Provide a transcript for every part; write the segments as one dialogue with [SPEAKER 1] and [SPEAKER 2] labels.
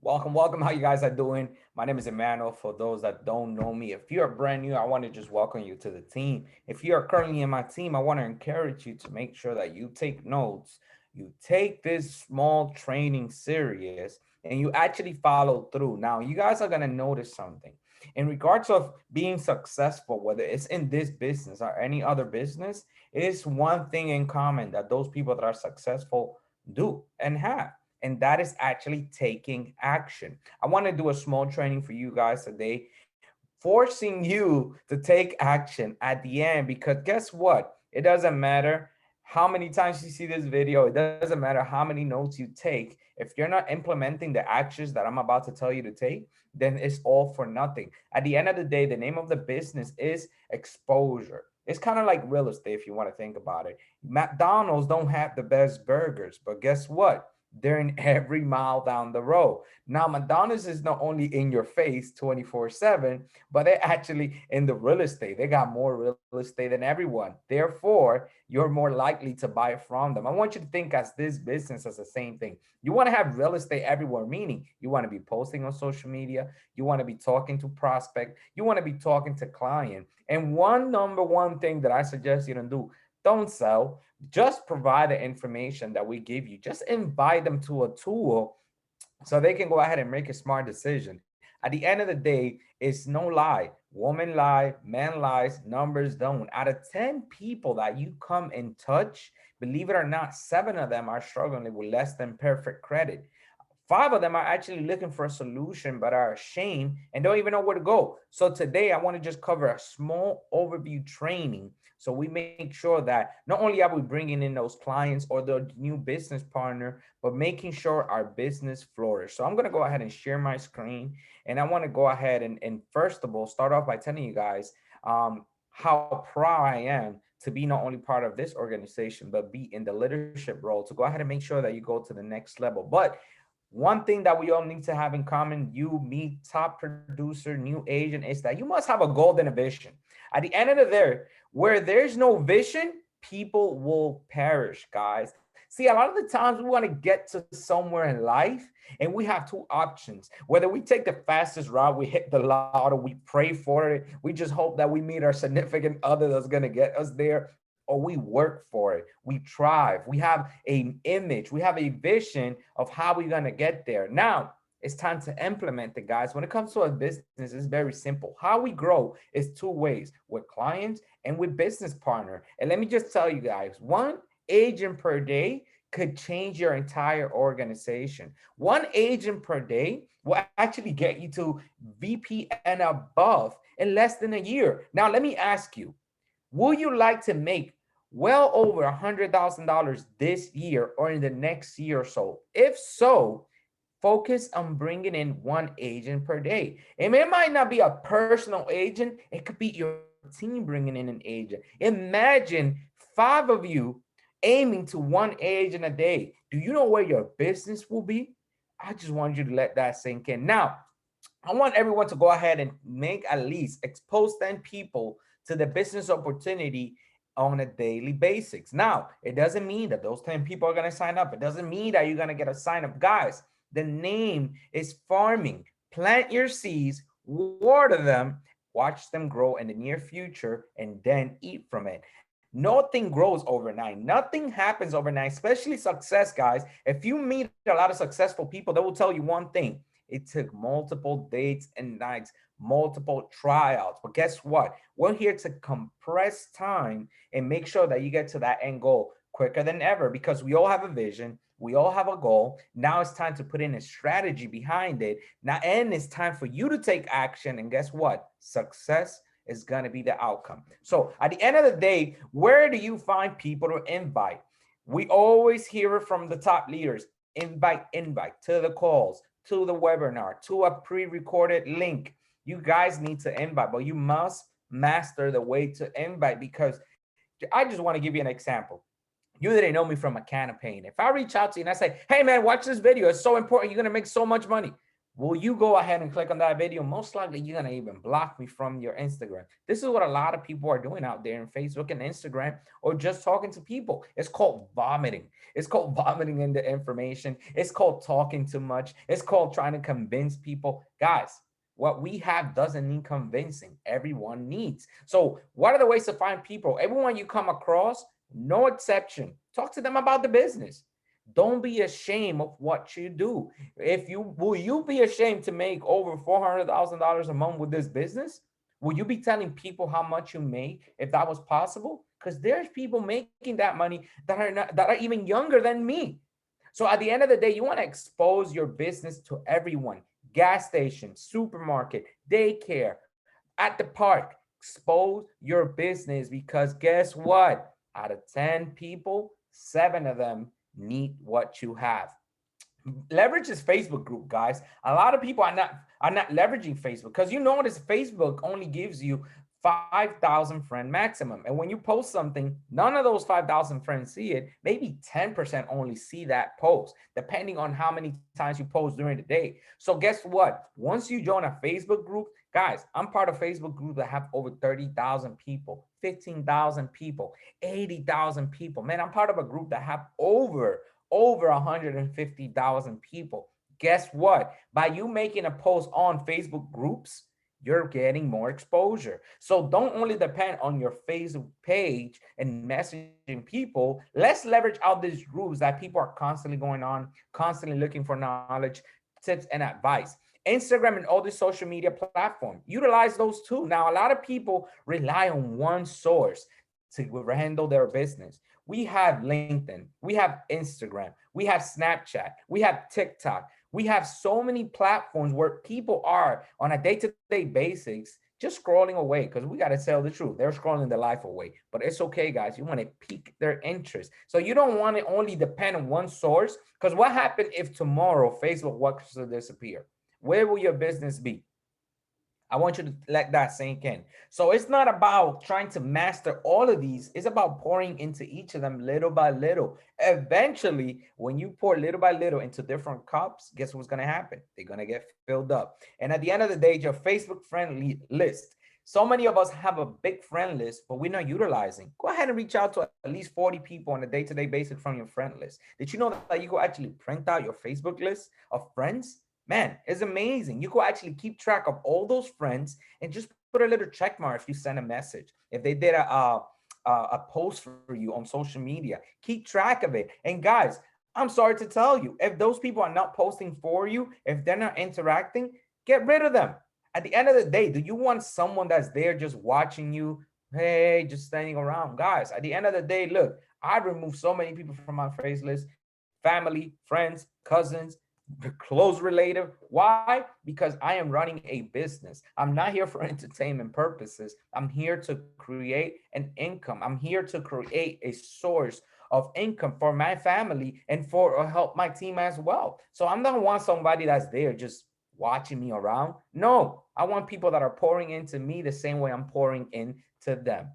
[SPEAKER 1] Welcome. How you guys are doing? My name is Emmanuel. For those that don't know me, if you're brand new, I want to just welcome you to the team. If you are currently in my team, I want to encourage you to make sure that you take notes, you take this small training serious, and you actually follow through. Now, you guys are going to notice something. In regards of being successful, whether it's in this business or any other business, it is one thing in common that those people that are successful do and have, and that is actually taking action. I want to do a small training for you guys today, forcing you to take action at the end, because guess what? It doesn't matter how many times you see this video, it doesn't matter how many notes you take. If you're not implementing the actions that I'm about to tell you to take, then it's all for nothing. At the end of the day, the name of the business is exposure. It's kind of like real estate if you want to think about it. McDonald's don't have the best burgers, but guess what? They're in every mile down the road. Now, McDonald's is not only in your face 24/7, but they're actually in the real estate. They got more real estate than everyone. Therefore, you're more likely to buy from them. I want you to think as this business as the same thing. You want to have real estate everywhere, meaning you want to be posting on social media, you want to be talking to prospect, you want to be talking to client. And one number one thing that I suggest you don't sell, just provide the information that we give you. Just invite them to a tool so they can go ahead and make a smart decision. At the end of the day, it's no lie. Woman lie, man lies, numbers don't. Out of 10 people that you come in touch, believe it or not, 7 of them are struggling with less than perfect credit. 5 of them are actually looking for a solution but are ashamed and don't even know where to go. So today I want to just cover a small overview training so we make sure that not only are we bringing in those clients or the new business partner, but making sure our business flourish. So I'm going to go ahead and share my screen, and I want to go ahead and first of all start off by telling you guys how proud I am to be not only part of this organization but be in the leadership role to go ahead and make sure that you go to the next level. But one thing that we all need to have in common, you, me, top producer, new agent, is that you must have a goal and a vision. At the end of the day, where there's no vision, people will perish, guys. See, a lot of the times we want to get to somewhere in life and we have two options. Whether we take the fastest route, we hit the lotto, we pray for it, we just hope that we meet our significant other that's going to get us there, or we work for it, we thrive, we have an image, we have a vision of how we're going to get there. Now, it's time to implement it, guys. When it comes to a business, it's very simple. How we grow is two ways: with clients and with business partner. And let me just tell you guys, one agent per day could change your entire organization. One agent per day will actually get you to VP and above in less than a year. Now, let me ask you, would you like to make well over $100,000 this year or in the next year or so? If so, focus on bringing in one agent per day. And it might not be a personal agent, it could be your team bringing in an agent. Imagine 5 of you aiming to one agent a day. Do you know where your business will be? I just want you to let that sink in. Now, I want everyone to go ahead and make at least expose 10 people to the business opportunity on a daily basis. Now, it doesn't mean that those 10 people are going to sign up. It doesn't mean that you're going to get a sign up. Guys, the name is farming. Plant your seeds, water them, watch them grow in the near future, and then eat from it. Nothing grows overnight. Nothing happens overnight, especially success, guys. If you meet a lot of successful people, they will tell you one thing: it took multiple dates and nights, multiple tryouts. But guess what? We're here to compress time and make sure that you get to that end goal quicker than ever, because we all have a vision. We all have a goal. Now it's time to put in a strategy behind it. Now, and it's time for you to take action. And guess what? Success is going to be the outcome. So at the end of the day, where do you find people to invite? We always hear it from the top leaders: invite to the calls, to the webinar, to a pre-recorded link. You guys need to invite, but you must master the way to invite, because I just want to give you an example. You didn't know me from a can of paint. If I reach out to you and I say, hey man, watch this video, it's so important, you're going to make so much money. Will you go ahead and click on that video? Most likely you're gonna even block me from your Instagram. This is what a lot of people are doing out there in Facebook and Instagram, or just talking to people. It's called vomiting. It's called vomiting into information. It's called talking too much. It's called trying to convince people. Guys, what we have doesn't need convincing. Everyone needs. So what are the ways to find people? Everyone you come across, no exception, talk to them about the business. Don't be ashamed of what you do. If you will, you be ashamed to make over $400,000 a month with this business? Will you be telling people how much you make if that was possible? Because there's people making that money that are even younger than me. So at the end of the day, you want to expose your business to everyone. Gas station, supermarket, daycare, at the park. Expose your business, because guess what? Out of 10 people, 7 of them need what you have. Leverage this Facebook group, guys. A lot of people are not leveraging Facebook, because you notice Facebook only gives you 5,000 friend maximum. And when you post something, none of those 5,000 friends see it. Maybe 10% only see that post, depending on how many times you post during the day. So guess what? Once you join a Facebook group, guys, I'm part of Facebook group that have over 30,000 people, 15,000 people, 80,000 people. Man, I'm part of a group that have over 150,000 people. Guess what? By you making a post on Facebook groups, you're getting more exposure. So don't only depend on your Facebook page and messaging people. Let's leverage out these groups that people are constantly going on, constantly looking for knowledge, tips, and advice. Instagram and all the social media platform, utilize those too. Now, a lot of people rely on one source to handle their business. We have LinkedIn, we have Instagram, we have Snapchat, we have TikTok. We have so many platforms where people are on a day-to-day basis just scrolling away, because we got to tell the truth. They're scrolling their life away. But it's okay, guys. You want to pique their interest. So you don't want to only depend on one source, because what happens if tomorrow Facebook wants to disappear? Where will your business be? I want you to let that sink in. So it's not about trying to master all of these. It's about pouring into each of them little by little. Eventually, when you pour little by little into different cups, guess what's going to happen? They're going to get filled up. And at the end of the day, your Facebook friend list. So many of us have a big friend list, but we're not utilizing. Go ahead and reach out to at least 40 people on a day-to-day basis from your friend list. Did you know that you could actually print out your Facebook list of friends? Man, it's amazing. You could actually keep track of all those friends and just put a little check mark if you send a message. If they did a post for you on social media, keep track of it. And guys, I'm sorry to tell you, if those people are not posting for you, if they're not interacting, get rid of them. At the end of the day, do you want someone that's there just watching you? Hey, just standing around. Guys, at the end of the day, look, I removed so many people from my face list, family, friends, cousins, close relative. Why? Because I am running a business. I'm not here for entertainment purposes. I'm here to create an income. I'm here to create a source of income for my family and for help my team as well. So I'm not want somebody that's there just watching me around. No, I want people that are pouring into me the same way I'm pouring into them.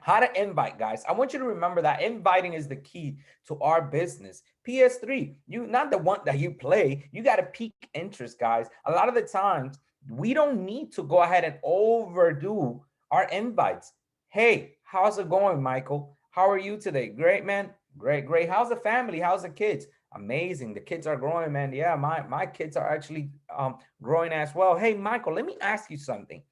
[SPEAKER 1] How to invite, guys. I want you to remember that inviting is the key to our business. PS3, you not the one that you play, you got to pique interest, guys. A lot of the times, we don't need to go ahead and overdo our invites. Hey, how's it going, Michael? How are you today? Great, man. Great, great. How's the family? How's the kids? Amazing. The kids are growing, man. Yeah, my kids are actually growing as well. Hey, Michael, let me ask you something.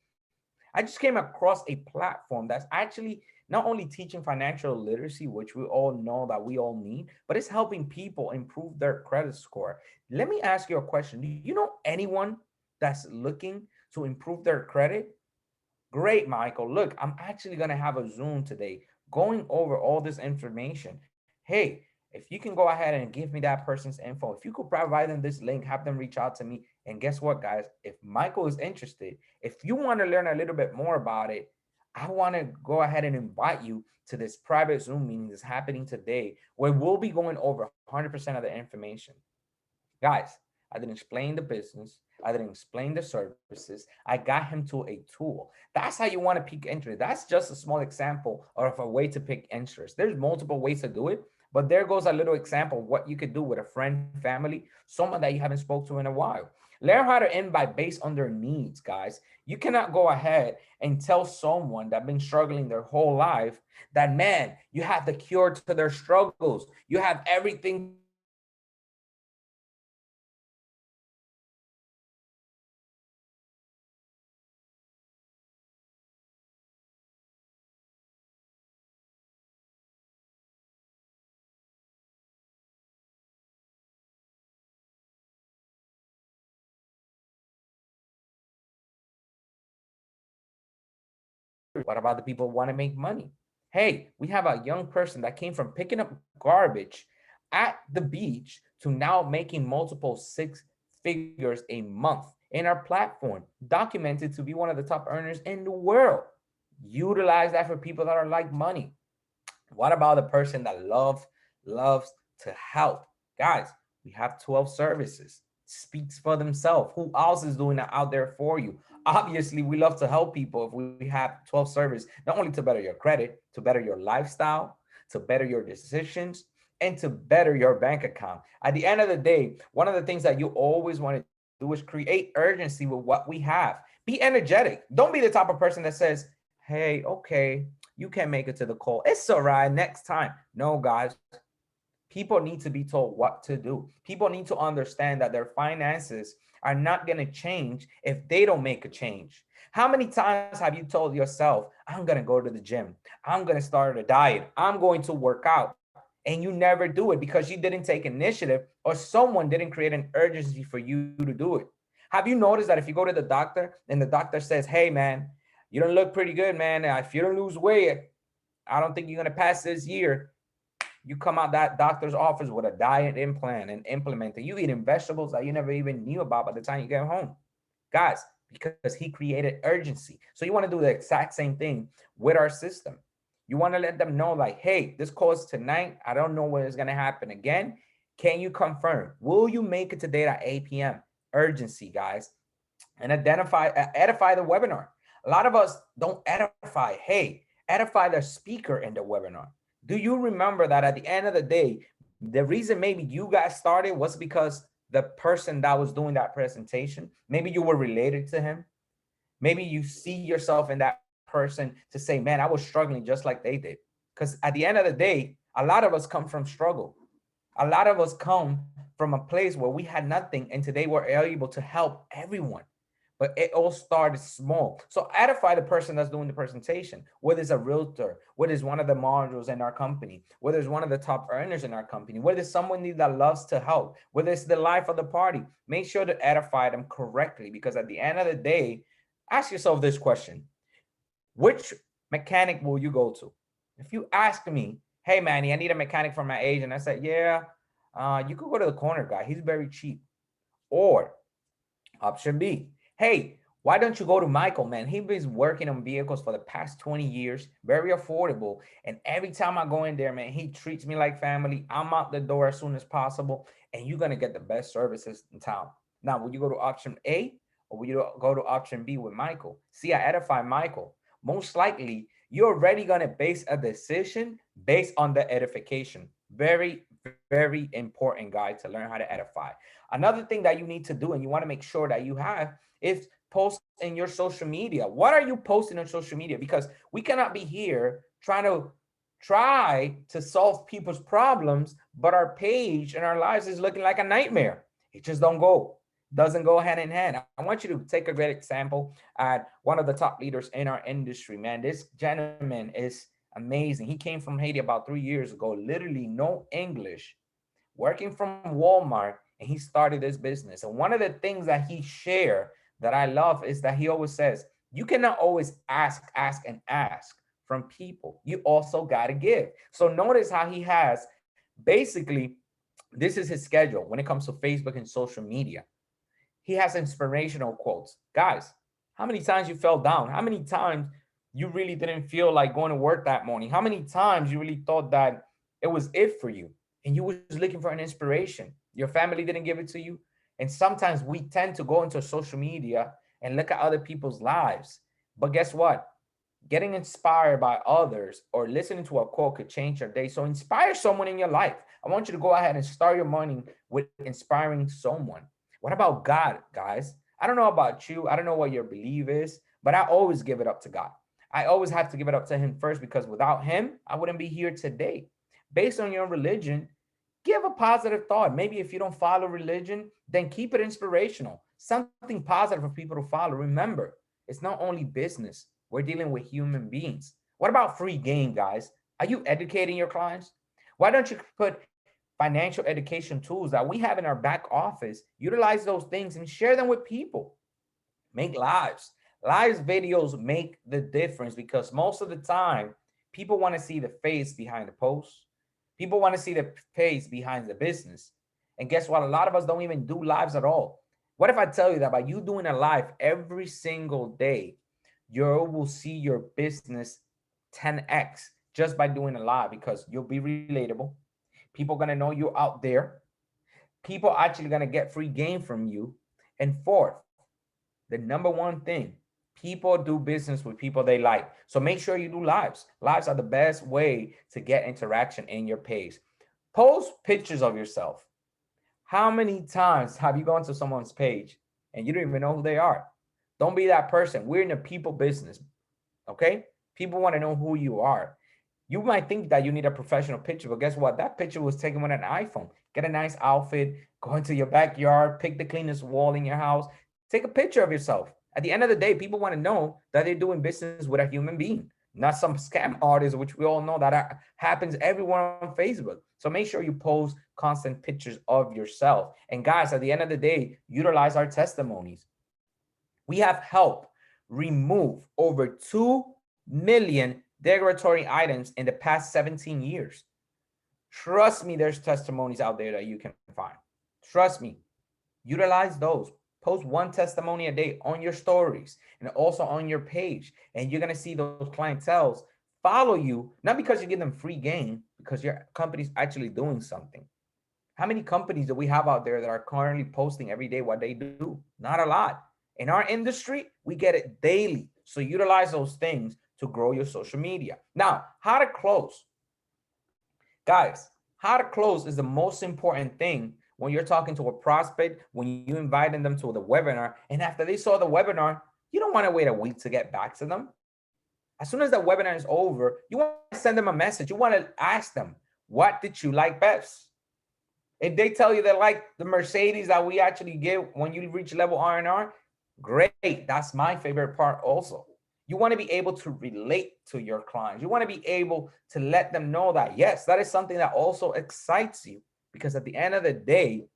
[SPEAKER 1] I just came across a platform that's actually not only teaching financial literacy, which we all know that we all need, but it's helping people improve their credit score. Let me ask you a question. Do you know anyone that's looking to improve their credit? Great, Michael. Look, I'm actually going to have a Zoom today going over all this information. Hey, if you can go ahead and give me that person's info, if you could provide them this link, have them reach out to me. And guess what, guys? If Michael is interested, if you want to learn a little bit more about it, I want to go ahead and invite you to this private Zoom meeting that's happening today, where we'll be going over 100% of the information. Guys, I didn't explain the business. I didn't explain the services. I got him to a tool. That's how you want to pick interest. That's just a small example of a way to pick interest. There's multiple ways to do it, but there goes a little example of what you could do with a friend, family, someone that you haven't spoke to in a while. Learn how to invite based on their needs, guys. You cannot go ahead and tell someone that been struggling their whole life that, man, you have the cure to their struggles. You have everything to solve their problems. And you know what? That person is not going to listen to you. That person is not going to listen to your advice. That person is not going to listen to your suggestions. That person is not going to listen to your solutions. That person is not going to listen to your suggestions. That person is going to listen to your advice. What about the people who want to make money? Hey, we have a young person that came from picking up garbage at the beach to now making multiple six figures a month in our platform, documented to be one of the top earners in the world. Utilize that for people that are like money. What about the person that loves to help? Guys, we have 12 services. Speaks for themselves. Who else is doing that out there for you? Obviously, we love to help people if we have 12 services, not only to better your credit, to better your lifestyle, to better your decisions, and to better your bank account. At the end of the day, one of the things that you always want to do is create urgency with what we have. Be energetic. Don't be the type of person that says, hey, okay, you can't make it to the call. It's all right. Next time. No, guys. People need to be told what to do. People need to understand that their finances are not going to change if they don't make a change. How many times have you told yourself, I'm going to go to the gym? I'm going to start a diet. I'm going to work out. And you never do it because you didn't take initiative or someone didn't create an urgency for you to do it. Have you noticed that if you go to the doctor and the doctor says, hey, man, you don't look pretty good, man. If you don't lose weight, I don't think you're going to pass this year. You come out that doctor's office with a diet implant and implement it. You eating vegetables that you never even knew about by the time you get home. Guys, because he created urgency. So you want to do the exact same thing with our system. You want to let them know like, hey, this call is tonight. I don't know when it's going to happen again. Can you confirm? Will you make it today at 8 p.m.? Urgency, guys. And edify the webinar. A lot of us don't edify. Hey, edify the speaker in the webinar. Do you remember that at the end of the day, the reason maybe you got started was because the person that was doing that presentation, maybe you were related to him. Maybe you see yourself in that person to say, man, I was struggling just like they did. Because at the end of the day, a lot of us come from struggle. A lot of us come from a place where we had nothing and today we're able to help everyone. But it all started small. So edify the person that's doing the presentation, whether it's a realtor, whether it's one of the modules in our company, whether it's one of the top earners in our company, whether it's someone that loves to help, whether it's the life of the party. Make sure to edify them correctly because at the end of the day, ask yourself this question. Which mechanic will you go to? If you ask me, hey, Manny, I need a mechanic for my agent, I said, yeah, you could go to the corner guy. He's very cheap. Or option B, hey, why don't you go to Michael, man? He's been working on vehicles for the past 20 years, very affordable. And every time I go in there, man, he treats me like family. I'm out the door as soon as possible. And you're going to get the best services in town. Now, would you go to option A or would you go to option B with Michael? See, I edify Michael. Most likely, you're already going to base a decision based on the edification. Very, very important, guy, to learn how to edify. Another thing that you need to do and you want to make sure that you have is post in your social media. What are you posting on social media? Because we cannot be here try to solve people's problems, but our page and our lives is looking like a nightmare. It just don't go. Doesn't go hand in hand. I want you to take a great example at one of the top leaders in our industry, man. This gentleman is amazing. He came from Haiti about 3 years ago, literally no English, working from Walmart, and he started this business. And one of the things that he shared that I love is that he always says, you cannot always ask from people. You also got to give. So notice how he has basically, this is his schedule when it comes to Facebook and social media. He has inspirational quotes. Guys, how many times you fell down? How many times you really didn't feel like going to work that morning? How many times you really thought that it was it for you and you was looking for an inspiration? Your family didn't give it to you. And sometimes we tend to go into social media and look at other people's lives. But guess what? Getting inspired by others or listening to a quote could change your day. So inspire someone in your life. I want you to go ahead and start your morning with inspiring someone. What about God, guys? I don't know about you. I don't know what your belief is, but I always give it up to God. I always have to give it up to him first because without him, I wouldn't be here today. Based on your religion, give a positive thought. Maybe if you don't follow religion, then keep it inspirational. Something positive for people to follow. Remember, it's not only business. We're dealing with human beings. What about free game, guys? Are you educating your clients? Why don't you put financial education tools that we have in our back office, utilize those things and share them with people? Make lives. Lives videos make the difference because most of the time, people want to see the face behind the post. People want to see the face behind the business. And guess what? A lot of us don't even do lives at all. What if I tell you that by you doing a live every single day, you will see your business 10x just by doing a live because you'll be relatable. People are going to know you're out there. People are actually going to get free game from you. And fourth, the number one thing, people do business with people they like. So make sure you do lives. Lives are the best way to get interaction in your page. Post pictures of yourself. How many times have you gone to someone's page and you don't even know who they are? Don't be that person. We're in a people business. Okay? People want to know who you are. You might think that you need a professional picture, but guess what? That picture was taken with an iPhone. Get a nice outfit, go into your backyard, pick the cleanest wall in your house, take a picture of yourself. At the end of the day, people want to know that they're doing business with a human being, not some scam artist, which we all know that happens everywhere on Facebook. So make sure you post constant pictures of yourself. And guys, at the end of the day, utilize our testimonies. We have helped remove over 2 million derogatory items in the past 17 years. Trust me, there's testimonies out there that you can find. Trust me, utilize those. Post one testimony a day on your stories and also on your page. And you're going to see those clientels follow you, not because you give them free game, because your company's actually doing something. How many companies do we have out there that are currently posting every day what they do? Not a lot. In our industry, we get it daily. So utilize those things to grow your social media. Now, how to close. Guys, how to close is the most important thing when you're talking to a prospect, when you invited them to the webinar, and after they saw the webinar, you don't want to wait a week to get back to them. As soon as the webinar is over, you want to send them a message. You want to ask them, what did you like best? If they tell you they like the Mercedes that we actually give when you reach level R&R, great. That's my favorite part also. You want to be able to relate to your clients. You want to be able to let them know that, yes, that is something that also excites you. Because at the end of the day,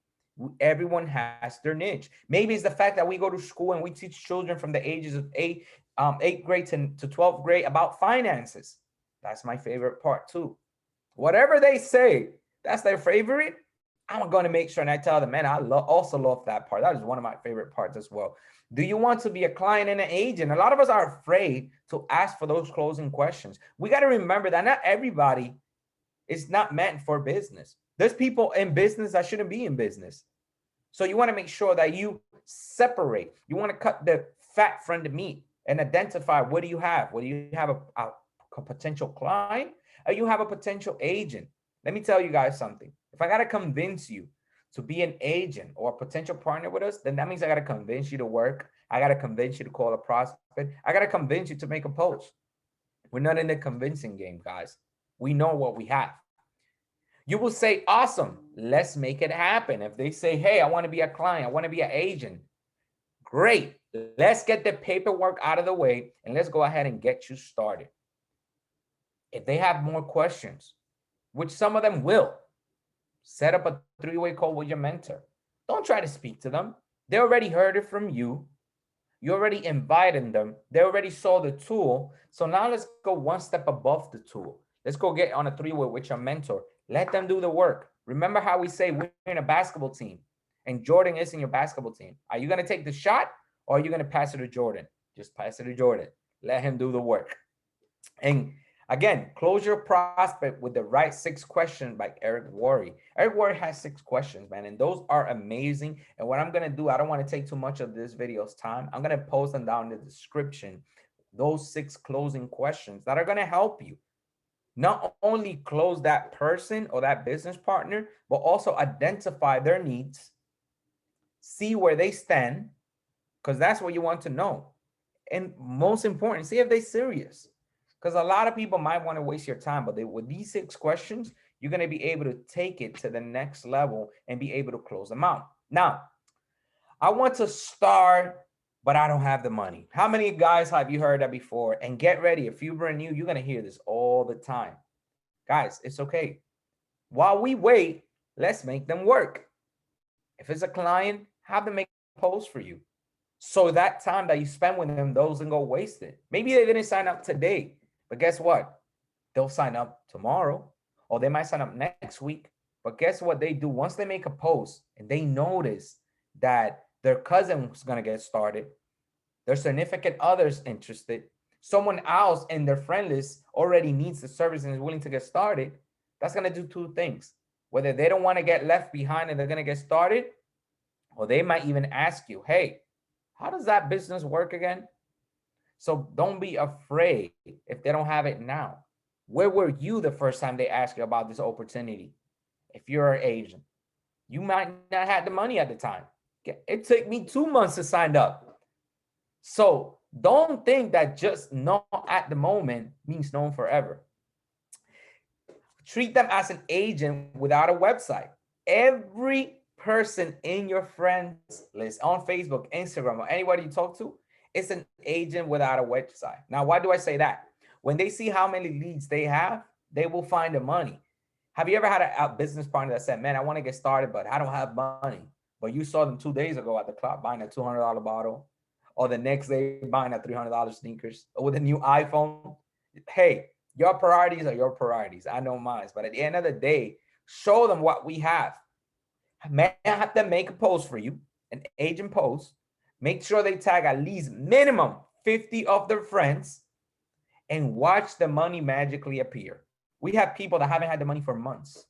[SPEAKER 1] everyone has their niche. Maybe it's the fact that we go to school and we teach children from the ages of eighth grade to 12th grade about finances. That's my favorite part too. Whatever they say, that's their favorite. I'm going to make sure and I tell them, man, I also love that part. That is one of my favorite parts as well. Do you want to be a client and an agent? A lot of us are afraid to ask for those closing questions. We got to remember that not everybody is not meant for business. There's people in business that shouldn't be in business. So you want to make sure that you separate. You want to cut the fat from the meat and identify what do you have? What do you have a potential client or you have a potential agent? Let me tell you guys something. If I got to convince you to be an agent or a potential partner with us, then that means I got to convince you to work. I got to convince you to call a prospect. I got to convince you to make a post. We're not in the convincing game, guys. We know what we have. You will say, awesome, let's make it happen. If they say, hey, I want to be a client, I want to be an agent, great. Let's get the paperwork out of the way and let's go ahead and get you started. If they have more questions, which some of them will, set up a three-way call with your mentor. Don't try to speak to them. They already heard it from you. You already invited them. They already saw the tool. So now let's go one step above the tool. Let's go get on a three-way with your mentor. Let them do the work. Remember how we say we're in a basketball team and Jordan is in your basketball team. Are you going to take the shot or are you going to pass it to Jordan? Just pass it to Jordan. Let him do the work. And again, close your prospect with the right 6 questions by Eric Worre. Eric Worre has 6 questions, man, and those are amazing. And what I'm going to do, I don't want to take too much of this video's time. I'm going to post them down in the description, those 6 closing questions that are going to help you not only close that person or that business partner, but also identify their needs, see where they stand, because that's what you want to know. And most important, see if they're serious. Because a lot of people might want to waste your time, but with these 6 questions, you're going to be able to take it to the next level and be able to close them out. Now, I want to start, but I don't have the money. How many guys have you heard that before? And get ready, if you're brand new, you're going to hear this all the time. Guys, it's okay. While we wait, let's make them work. If it's a client, have them make a post for you. So that time that you spend with them doesn't go wasted. Maybe they didn't sign up today, but guess what? They'll sign up tomorrow, or they might sign up next week. But guess what they do? Once they make a post and they notice that their cousin's gonna get started, their significant others interested, someone else in their friend list already needs the service and is willing to get started, that's gonna do 2 things. Whether they don't want to get left behind and they're gonna get started, or they might even ask you, hey, how does that business work again? So don't be afraid if they don't have it now. Where were you the first time they asked you about this opportunity? If you're an agent, you might not have the money at the time. It took me 2 months to sign up. So don't think that just no at the moment means no forever. Treat them as an agent without a website. Every person in your friends list on Facebook, Instagram, or anybody you talk to is an agent without a website. Now, why do I say that? When they see how many leads they have, they will find the money. Have you ever had a business partner that said, man, I want to get started, but I don't have money? But you saw them 2 days ago at the club buying a $200 bottle, or the next day buying a $300 sneakers, or with a new iPhone. Hey, your priorities are your priorities. I know mine. But at the end of the day, show them what we have. May I have them make a post for you, an agent post. Make sure they tag at least minimum 50 of their friends and watch the money magically appear. We have people that haven't had the money for months.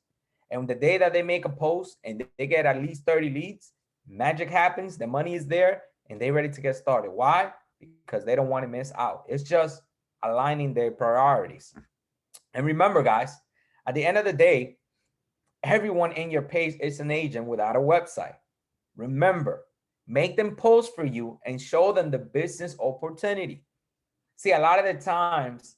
[SPEAKER 1] And the day that they make a post and they get at least 30 leads, magic happens, the money is there, and they're ready to get started. Why? Because they don't want to miss out. It's just aligning their priorities. And remember, guys, at the end of the day, everyone in your page is an agent without a website. Remember, make them post for you and show them the business opportunity. See, a lot of the times,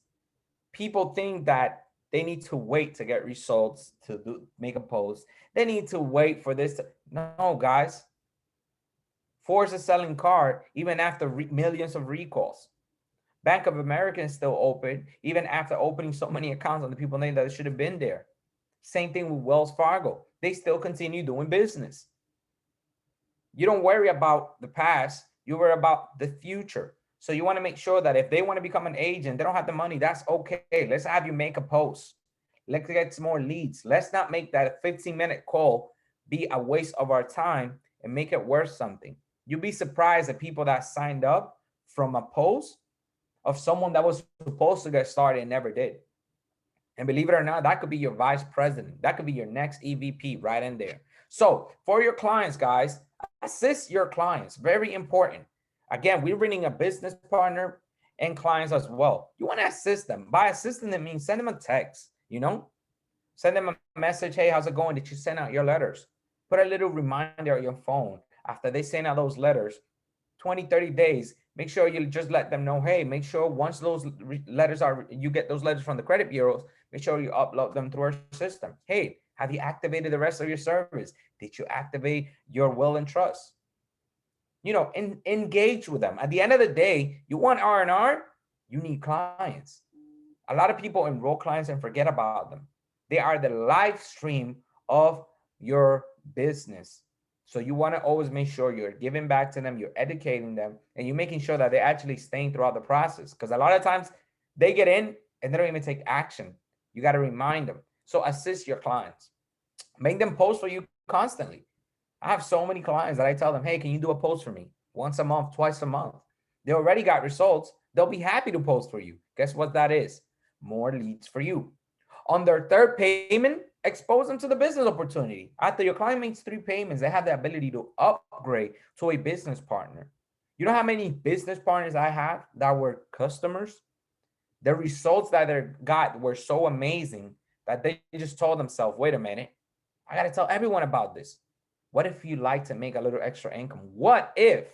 [SPEAKER 1] people think that they need to wait to get results to make a post. They need to wait for this. No, guys. Ford is selling car even after millions of recalls. Bank of America is still open, even after opening so many accounts on the people name that should have been there. Same thing with Wells Fargo. They still continue doing business. You don't worry about the past. You worry about the future. So you want to make sure that if they want to become an agent, they don't have the money. That's okay. Let's have you make a post. Let's get some more leads. Let's not make that a 15-minute call be a waste of our time and make it worth something. You'd be surprised at people that signed up from a post of someone that was supposed to get started and never did. And believe it or not, that could be your vice president. That could be your next EVP right in there. So for your clients, guys, assist your clients. Very important. Again, we're bringing a business partner and clients as well. You want to assist them. By assisting them means send them a text, send them a message. Hey, how's it going? Did you send out your letters? Put a little reminder on your phone. After they send out those letters, 20, 30 days, make sure you just let them know, hey, make sure once those letters you get those letters from the credit bureaus, make sure you upload them through our system. Hey, have you activated the rest of your service? Did you activate your will and trust? Engage with them. At the end of the day, you want R&R, you need clients. A lot of people enroll clients and forget about them. They are the live stream of your business. So you want to always make sure you're giving back to them, you're educating them, and you're making sure that they're actually staying throughout the process. Because a lot of times they get in and they don't even take action. You got to remind them. So assist your clients. Make them post for you constantly. I have so many clients that I tell them, hey, can you do a post for me? Once a month, twice a month. They already got results. They'll be happy to post for you. Guess what that is? More leads for you. On their third payment, expose them to the business opportunity. After your client makes 3 payments, they have the ability to upgrade to a business partner. You know how many business partners I have that were customers? The results that they got were so amazing that they just told themselves, wait a minute, I got to tell everyone about this. What if you like to make a little extra income? What if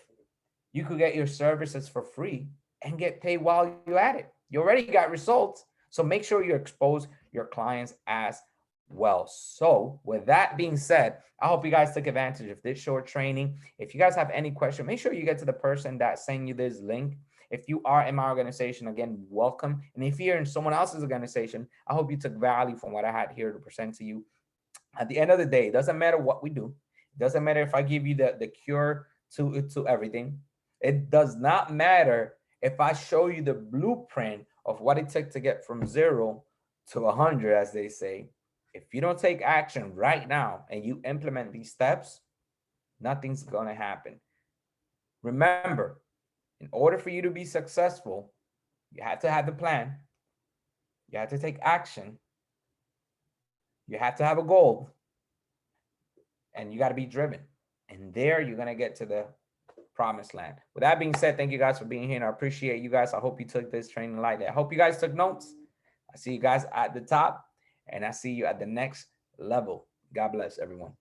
[SPEAKER 1] you could get your services for free and get paid while you're at it? You already got results. So make sure you expose your clients as well. So with that being said, I hope you guys took advantage of this short training. If you guys have any question, make sure you get to the person that sent you this link. If you are in my organization, again, welcome. And if you're in someone else's organization, I hope you took value from what I had here to present to you. At the end of the day, it doesn't matter what we do. It doesn't matter if I give you the cure to everything. It does not matter if I show you the blueprint of what it took to get from 0 to 100, as they say. If you don't take action right now and you implement these steps, nothing's going to happen. Remember, in order for you to be successful, you have to have the plan, you have to take action, you have to have a goal, and you got to be driven. And there you're going to get to the promised land. With that being said, thank you guys for being here. And I appreciate you guys. I hope you took this training like that. I hope you guys took notes. I see you guys at the top, and I see you at the next level. God bless everyone.